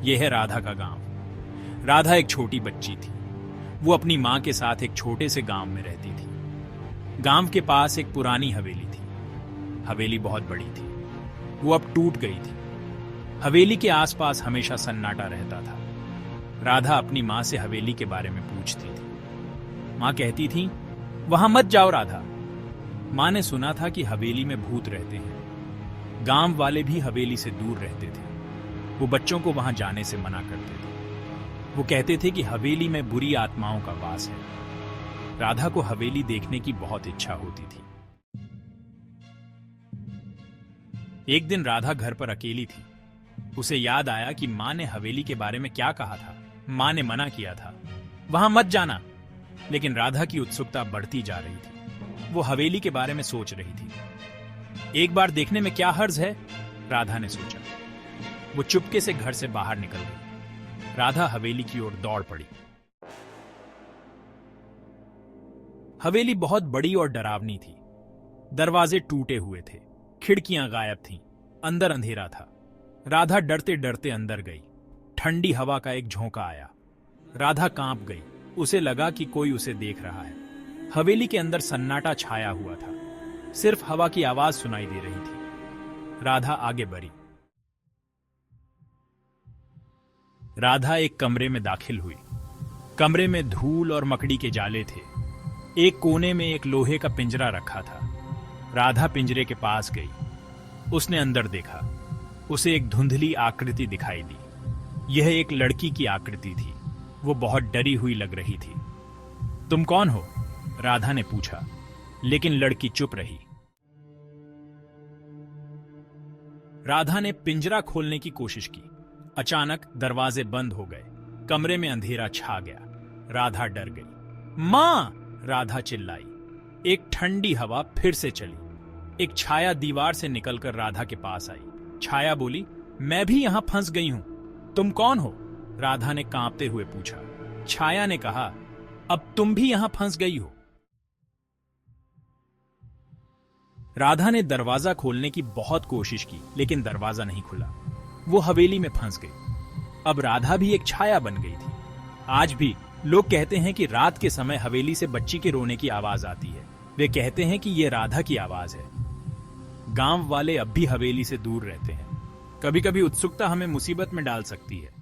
यह है राधा का गांव। राधा एक छोटी बच्ची थी। वो अपनी मां के साथ एक छोटे से गांव में रहती थी। गांव के पास एक पुरानी हवेली थी। हवेली बहुत बड़ी थी। वो अब टूट गई थी। हवेली के आसपास हमेशा सन्नाटा रहता था। राधा अपनी मां से हवेली के बारे में पूछती थी। मां कहती थी, वहां मत जाओ राधा। मां ने सुना था कि हवेली में भूत रहते हैं। गांव वाले भी हवेली से दूर रहते थे। वो बच्चों को वहां जाने से मना करते थे। वो कहते थे कि हवेली में बुरी आत्माओं का वास है। राधा को हवेली देखने की बहुत इच्छा होती थी। एक दिन राधा घर पर अकेली थी। उसे याद आया कि मां ने हवेली के बारे में क्या कहा था। मां ने मना किया था, वहां मत जाना। लेकिन राधा की उत्सुकता बढ़ती जा रही थी। वो हवेली के बारे में सोच रही थी। एक बार देखने में क्या हर्ज है, राधा ने सोचा। वो चुपके से घर से बाहर निकल गई। राधा हवेली की ओर दौड़ पड़ी। हवेली बहुत बड़ी और डरावनी थी। दरवाजे टूटे हुए थे, खिड़कियां गायब थीं, अंदर अंधेरा था। राधा डरते डरते अंदर गई। ठंडी हवा का एक झोंका आया। राधा कांप गई। उसे लगा कि कोई उसे देख रहा है। हवेली के अंदर सन्नाटा छाया हुआ था। सिर्फ हवा की आवाज सुनाई दे रही थी। राधा आगे बढ़ी। राधा एक कमरे में दाखिल हुई। कमरे में धूल और मकड़ी के जाले थे। एक कोने में एक लोहे का पिंजरा रखा था। राधा पिंजरे के पास गई। उसने अंदर देखा। उसे एक धुंधली आकृति दिखाई दी। यह एक लड़की की आकृति थी। वो बहुत डरी हुई लग रही थी। तुम कौन हो? राधा ने पूछा, लेकिन लड़की चुप रही। राधा ने पिंजरा खोलने की कोशिश की। अचानक दरवाजे बंद हो गए। कमरे में अंधेरा छा गया। राधा डर गई। मां! राधा चिल्लाई। एक ठंडी हवा फिर से चली। एक छाया दीवार से निकलकर राधा के पास आई। छाया बोली, मैं भी यहां फंस गई हूं। तुम कौन हो? राधा ने कांपते हुए पूछा। छाया ने कहा, अब तुम भी यहां फंस गई हो। राधा ने दरवाजा खोलने की बहुत कोशिश की, लेकिन दरवाजा नहीं खुला। वो हवेली में फंस गई। अब राधा भी एक छाया बन गई थी। आज भी लोग कहते हैं कि रात के समय हवेली से बच्ची के रोने की आवाज आती है। वे कहते हैं कि यह राधा की आवाज है। गांव वाले अब भी हवेली से दूर रहते हैं। कभी कभी उत्सुकता हमें मुसीबत में डाल सकती है।